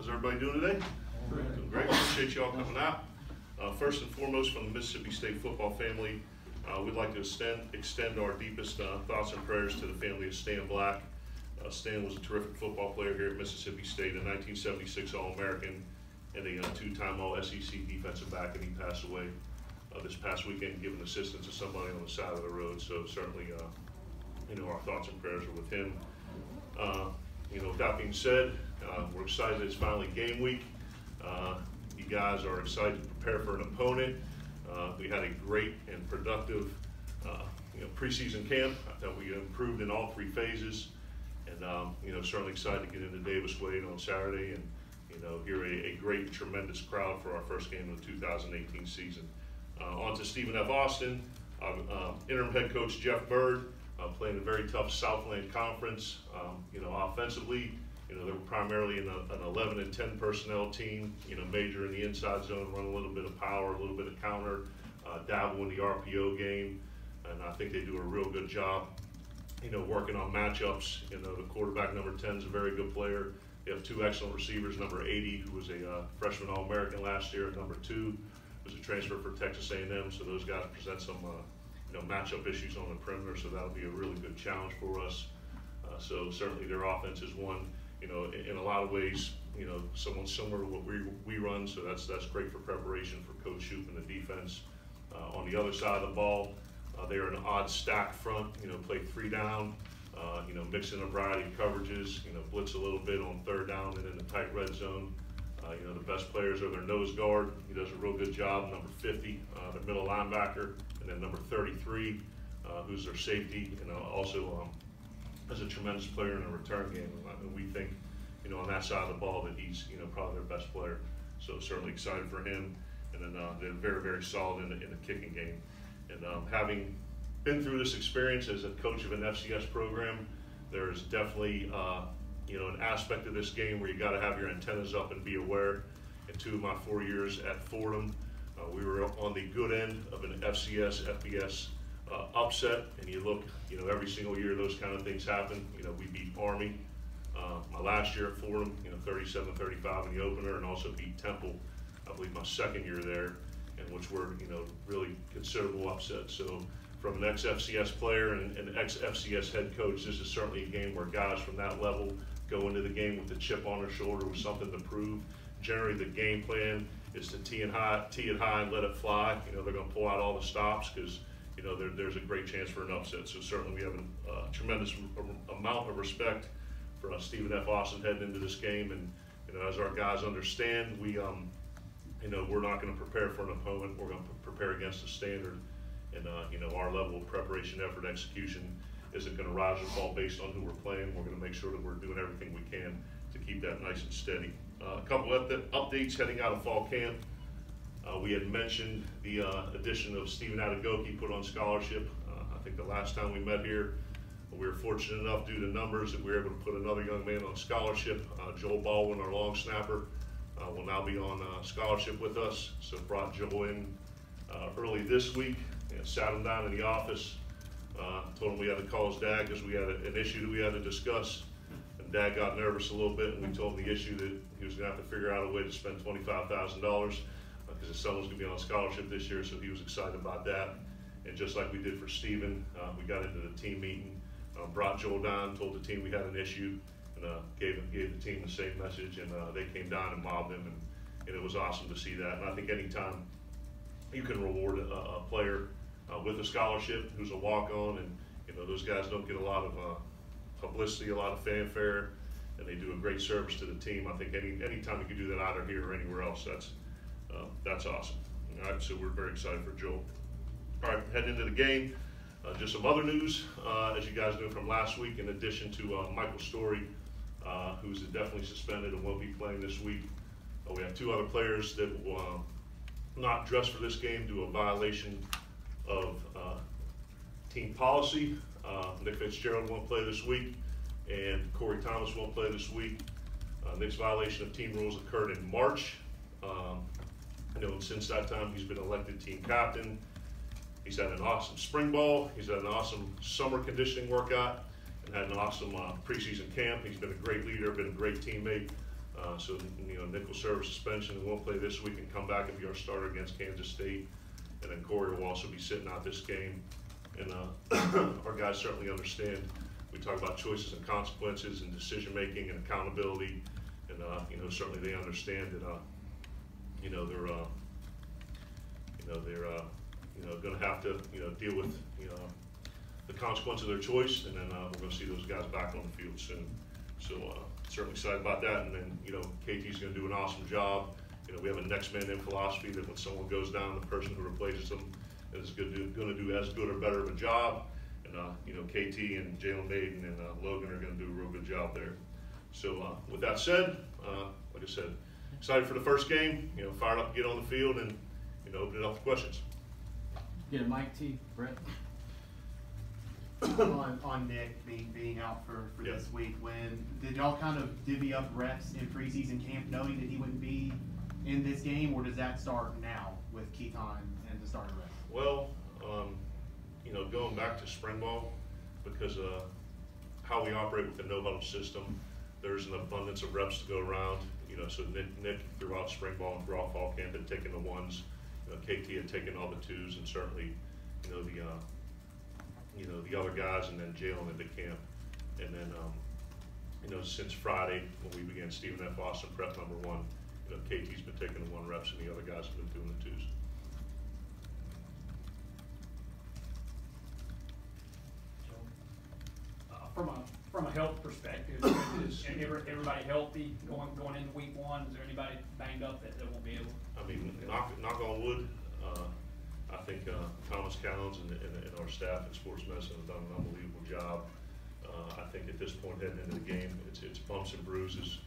How's everybody doing today? Doing great. Appreciate y'all coming out. First and foremost, from the Mississippi State football family, we'd like to extend our deepest thoughts and prayers to the family of Stan Black. Stan was a terrific football player here at Mississippi State, a 1976 All-American and a two-time All-SEC defensive back, and he passed away this past weekend, giving assistance to somebody on the side of the road. So certainly, our thoughts and prayers are with him. With that being said, we're excited it's finally game week. You guys are excited to prepare for an opponent. We had a great and productive preseason camp. I thought we improved in all three phases, and certainly excited to get into Davis Wade on Saturday and hear a great, tremendous crowd for our first game of the 2018 season. On to Stephen F. Austin, interim head coach Jeff Bird, playing a very tough Southland Conference. Offensively, they were primarily in an 11 and 10 personnel team. Major in the inside zone, run a little bit of power, a little bit of counter, dabble in the RPO game, and I think they do a real good job. Working on matchups. The quarterback number 10 is a very good player. They have two excellent receivers. Number 80, who was a freshman All-American last year, and number 2 was a transfer for Texas A&M. So those guys present some matchup issues on the perimeter. So that'll be a really good challenge for us. So certainly their offense is one. In a lot of ways, somewhat similar to what we run. So that's great for preparation for Coach Shoup and the defense. On the other side of the ball, they are an odd stack front. Play 3 down. Mix in a variety of coverages. Blitz a little bit on 3rd down and in the tight red zone. The best players are their nose guard. He does a real good job. Number 50, their middle linebacker, and then number 33, who's their safety, also is a tremendous player in the return game. And we think, on that side of the ball that he's, probably their best player. So certainly excited for him. And then they're very, very solid in the kicking game. And having been through this experience as a coach of an FCS program, there's definitely an aspect of this game where you got to have your antennas up and be aware. In 2 of my 4 years at Fordham, we were on the good end of an FCS, FBS upset, and you look, every single year those kind of things happen. We beat Army my last year at Fordham, 37-35 in the opener, and also beat Temple, I believe my 2nd year there, and which were, really considerable upsets. So from an ex-FCS player and an ex-FCS head coach, this is certainly a game where guys from that level go into the game with the chip on their shoulder with something to prove. Generally, the game plan is to tee it high and let it fly. They're going to pull out all the stops because, there's a great chance for an upset. So certainly we have a tremendous amount of respect for Stephen F. Austin heading into this game. And, as our guys understand, we're not going to prepare for an opponent. We're going to prepare against a standard. And, our level of preparation, effort, execution isn't going to rise or fall based on who we're playing. We're going to make sure that we're doing everything we can to keep that nice and steady. A couple of updates heading out of fall camp. We had mentioned the addition of Stephen Adegoke, put on scholarship. I think the last time we met here, we were fortunate enough due to numbers that we were able to put another young man on scholarship. Joel Baldwin, our long snapper, will now be on scholarship with us. So brought Joel in early this week and sat him down in the office. Told him we had to call his dad because we had an issue that we had to discuss. And Dad got nervous a little bit, and we told him the issue that he was going to have to figure out a way to spend $25,000 because his son was going to be on scholarship this year, so he was excited about that. And just like we did for Stephen, we got into the team meeting, brought Joel down, told the team we had an issue, and gave the team the same message, and they came down and mobbed him, and it was awesome to see that. And I think anytime you can reward a player with a scholarship who's a walk-on, and those guys don't get a lot of publicity, a lot of fanfare, and they do a great service to the team. I think anytime you can do that either here or anywhere else, that's awesome. All right, so we're very excited for Joel. All right, heading into the game, just some other news, as you guys know from last week, in addition to Michael Story, who's definitely suspended and won't be playing this week. We have 2 other players that will not dress for this game due to a violation of team policy. Nick Fitzgerald won't play this week, and Corey Thomas won't play this week. Nick's violation of team rules occurred in March. And since that time, he's been elected team captain. He's had an awesome spring ball. He's had an awesome summer conditioning workout and had an awesome preseason camp. He's been a great leader, been a great teammate. So, Nick will serve a suspension and won't play this week and come back and be our starter against Kansas State. And then Corey will also be sitting out this game. And our guys certainly understand. We talk about choices and consequences and decision making and accountability. And certainly they understand that they're going to have to deal with the consequence of their choice. And then we're going to see those guys back on the field soon. So certainly excited about that. And then KT's going to do an awesome job. We have a next man in philosophy that when someone goes down, the person who replaces them is going to do as good or better of a job. And KT and Jalen Maiden and Logan are going to do a real good job there. So with that said, like I said, excited for the first game. Fired up to get on the field and open it up to questions. Get a mic, T. Brett. on Nick being out for this week, did y'all kind of divvy up reps in preseason camp knowing that he wouldn't be in this game, or does that start now with Keaton and the starting reps? Well, going back to spring ball, because how we operate with the no-huddle system, there's an abundance of reps to go around. So Nick throughout spring ball and throughout fall camp had taken the ones. KT had taken all the twos, and certainly the other guys, and then Jalen into camp. And then since Friday when we began Stephen F. Austin prep number 1, KT's been taking the 1 reps and the other guys have been doing the 2s. From a health perspective, is everybody healthy going into week 1? Is there anybody banged up that won't be able? I mean, knock on wood. I think Thomas Collins and our staff in sports medicine have done an unbelievable job. I think at this point heading into the game, it's bumps and bruises.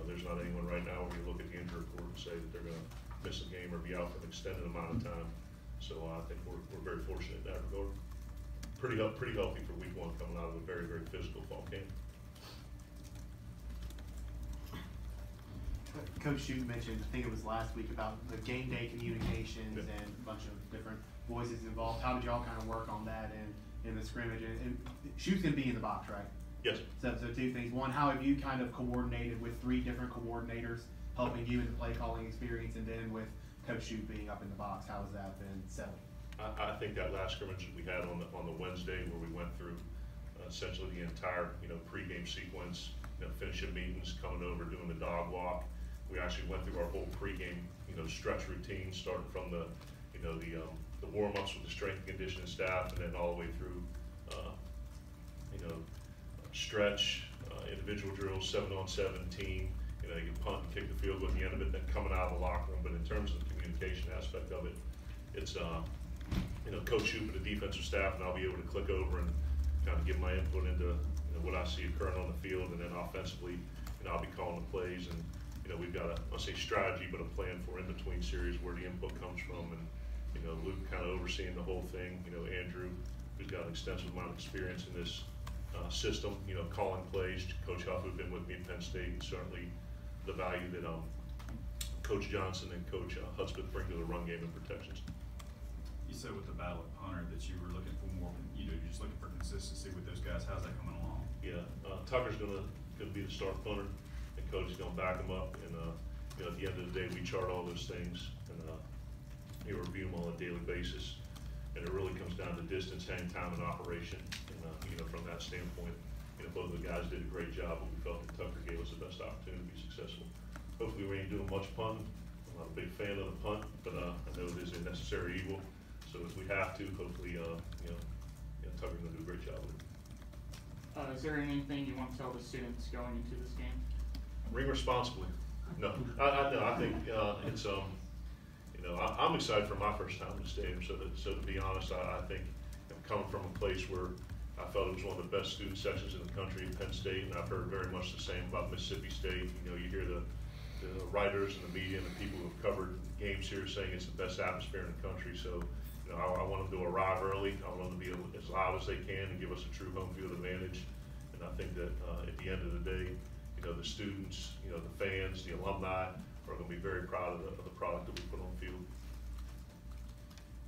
There's not anyone right now where you look at the injury report and say that they're going to miss a game or be out for an extended amount of time. So I think we're very fortunate in that regard. Pretty healthy for week 1 coming out of a very, very physical fall camp. Coach Shute mentioned, I think it was last week, about the game day communications and a bunch of different voices involved. How did y'all kind of work on that in the scrimmage? And Shute's going to be in the box, right? Yes. So 2 things. One, how have you kind of coordinated with 3 different coordinators helping you in the play calling experience, and then with Coach Shute being up in the box, how has that been settled? I think that last scrimmage that we had on the Wednesday, where we went through essentially the entire pregame sequence, finishing meetings, coming over, doing the dog walk. We actually went through our whole pregame stretch routine, starting from the warm-ups with the strength and conditioning staff, and then all the way through stretch, individual drills, 7-on-7 team. You can punt and kick the field goal at the end of it, then coming out of the locker room. But in terms of the communication aspect of it, it's Coach Shute with the defensive staff, and I'll be able to click over and kind of give my input into what I see occurring on the field, and then offensively, I'll be calling the plays, and we've got I'll say strategy, but a plan for in between series where the input comes from, and Luke kind of overseeing the whole thing. Andrew, who's got an extensive amount of experience in this system, calling plays. Coach Huff, who's been with me at Penn State, and certainly the value that Coach Johnson and Coach Hudspeth bring to the run game and protections. You said with the battle at punter that you were looking for more, you're just looking for consistency with those guys. How's that coming along? Yeah, Tucker's gonna be the start punter, and Coach is gonna back him up. And at the end of the day, we chart all those things, and we review them on a daily basis. And it really comes down to distance, hang time, and operation. And from that standpoint, both of the guys did a great job, but we felt that Tucker gave us the best opportunity to be successful. Hopefully, we ain't doing much punting. I'm not a big fan of the punt, but I know it is a necessary evil. So if we have to, hopefully, Tucker's gonna do a great job with it. Is there anything you want to tell the students going into this game? Ring responsibly. No, I think it's I'm excited for my first time in the stadium. So to be honest, I think I'm coming from a place where I felt it was one of the best student sections in the country at Penn State, and I've heard very much the same about Mississippi State. You hear the writers and the media and the people who have covered games here saying it's the best atmosphere in the country. So I want them to arrive early. I want them to be as loud as they can and give us a true home field advantage. And I think that at the end of the day, the students, the fans, the alumni are going to be very proud of the product that we put on the field.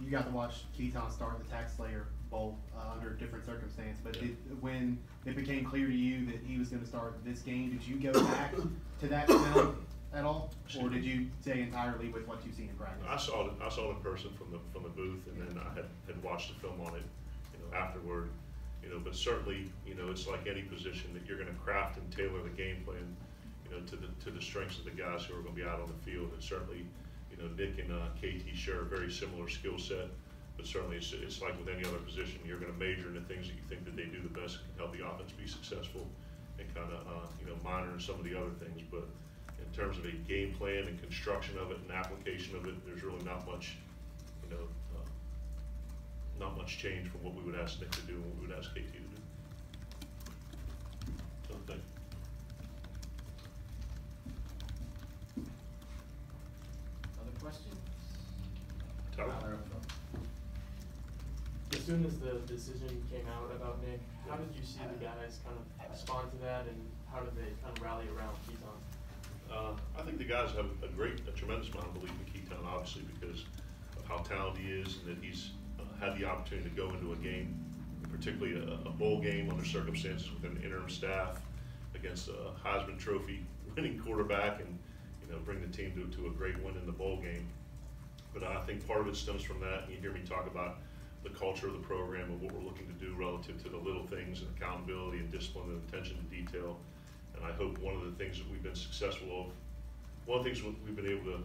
You got to watch Keaton start the tax slayer both under different circumstance. But Yeah. when it became clear to you that he was going to start this game, did you go back to that film at all, or did you stay entirely with what you've seen in practice? I saw it in person from the booth, and then I had watched the film on it, afterward. But certainly, it's like any position that you're going to craft and tailor the game plan, to the strengths of the guys who are going to be out on the field. And certainly, Nick and KT share a very similar skill set. But certainly, it's like with any other position, you're going to major in the things that you think that they do the best and can help the offense be successful, and kind of minor in some of the other things. But in terms of a game plan and construction of it and application of it, there's really not much, not much change from what we would ask Nick to do and what we would ask KT to do. So thank you. Other questions? Tyler? As soon as the decision came out about Nick, how did you see the guys kind of respond to that, and how did they kind of rally around Keaton? I think the guys have a tremendous amount of belief in Keaton, obviously, because of how talented he is, and that he's had the opportunity to go into a game, particularly a bowl game under circumstances with an interim staff against a Heisman Trophy winning quarterback, and bring the team to a great win in the bowl game. But I think part of it stems from that, and you hear me talk about the culture of the program and what we're looking to do relative to the little things and accountability and discipline and attention to detail. And I hope one of the things that we've been successful of, one of the things we've been able to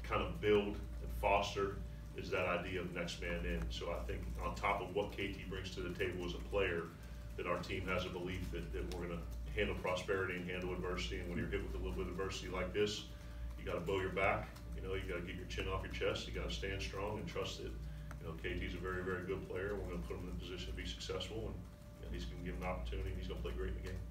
kind of build and foster is that idea of next man in. So I think on top of what KT brings to the table as a player, that our team has a belief that we're going to handle prosperity and handle adversity. And when you're hit with a little bit of adversity like this, you got to bow your back. You got to get your chin off your chest. You got to stand strong and trust that KT's a very, very good player. We're going to put him in a position to be successful, and he's going to give him an opportunity, and he's going to play great in the game.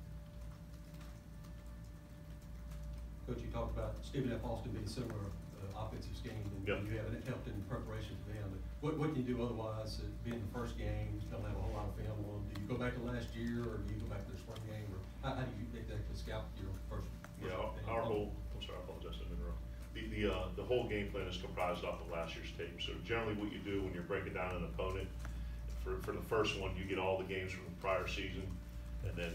Coach, you talked about Stephen F. Austin being similar offensive scheme, and Yep. you haven't helped in preparation for them. But what can you do otherwise? Being the first game, you don't have a whole lot of film on. Do you go back to last year, or do you go back to the spring game, or how do you exactly scout your first? Yeah, our whole, I'm sorry, I apologize, I didn't interrupt. The whole game plan is comprised off of last year's tape. So generally what you do when you're breaking down an opponent, for the first one, you get all the games from the prior season, and then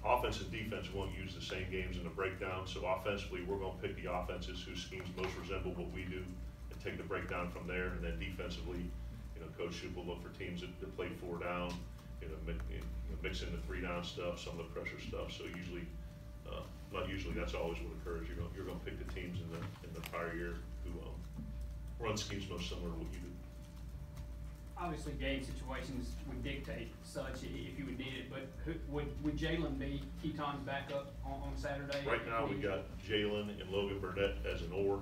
offense and defense won't use the same games in the breakdown. So offensively, we're going to pick the offenses whose schemes most resemble what we do and take the breakdown from there. And then defensively, Coach Shoup will look for teams that play 4 down, mix in the 3 down stuff, some of the pressure stuff. So usually, not usually, that's always what occurs. You're going to pick the teams in the prior year who run schemes most similar to what you do. Obviously, game situations would dictate such if you would need it, but would Jalen be Keaton's backup on Saturday? Right now, we got Jalen and Logan Burnett as an or,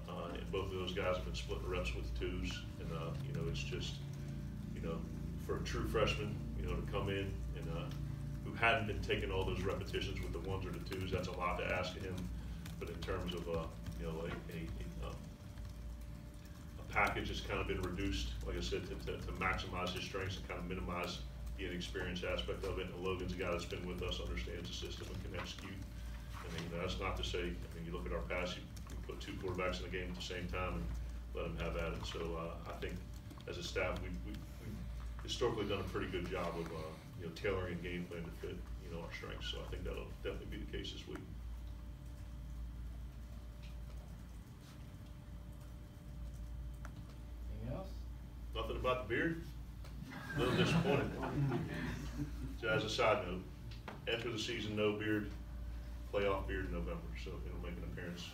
and both of those guys have been splitting reps with 2s, and it's just, for a true freshman, to come in and who hadn't been taking all those repetitions with the 1s or the 2s, that's a lot to ask of him. But in terms of a package has kind of been reduced, like I said, to maximize his strengths and kind of minimize the inexperienced aspect of it. And Logan's a guy that's been with us, understands the system, and can execute. I mean, that's not to say, you look at our past, you put 2 quarterbacks in the game at the same time and let them have at it. So I think as a staff, we've historically done a pretty good job of tailoring a game plan to fit our strengths. So I think that'll definitely be the case this week. Anything else? Nothing about the beard? A little disappointed. So as a side note, enter the season no beard, playoff beard in November, so it'll make an appearance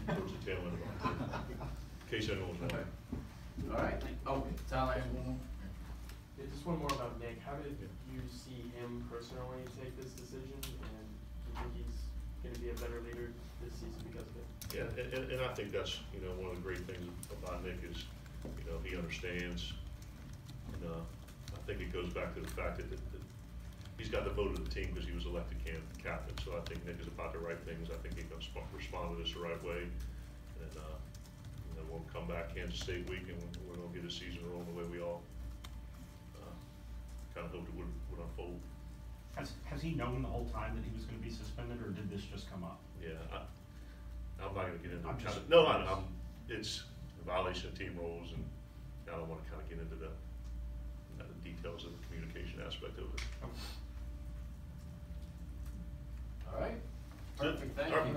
towards the tail end of October. In case anyone's wondering. All right. Oh, Tyler has one more. Yeah, just one more about Nick. How did you see him personally take this decision, and do you think he's going to be a better leader this season because of it? Yeah, and I think that's, one of the great things about Nick is, he understands. And I think it goes back to the fact that he's got the vote of the team because he was elected captain. So I think Nick is about the right things. I think he can respond to this the right way. And then we'll come back Kansas State week, and we're going to get a season rolling the way we all kind of hoped it would unfold. Has he known the whole time that he was going to be suspended, or did this just come up? Yeah, I'm not going to get into I'm it. just- No, it's a violation of team rules, and I don't wanna kinda get into the details of the communication aspect of it. All right, That's it. perfect, thank All right. you.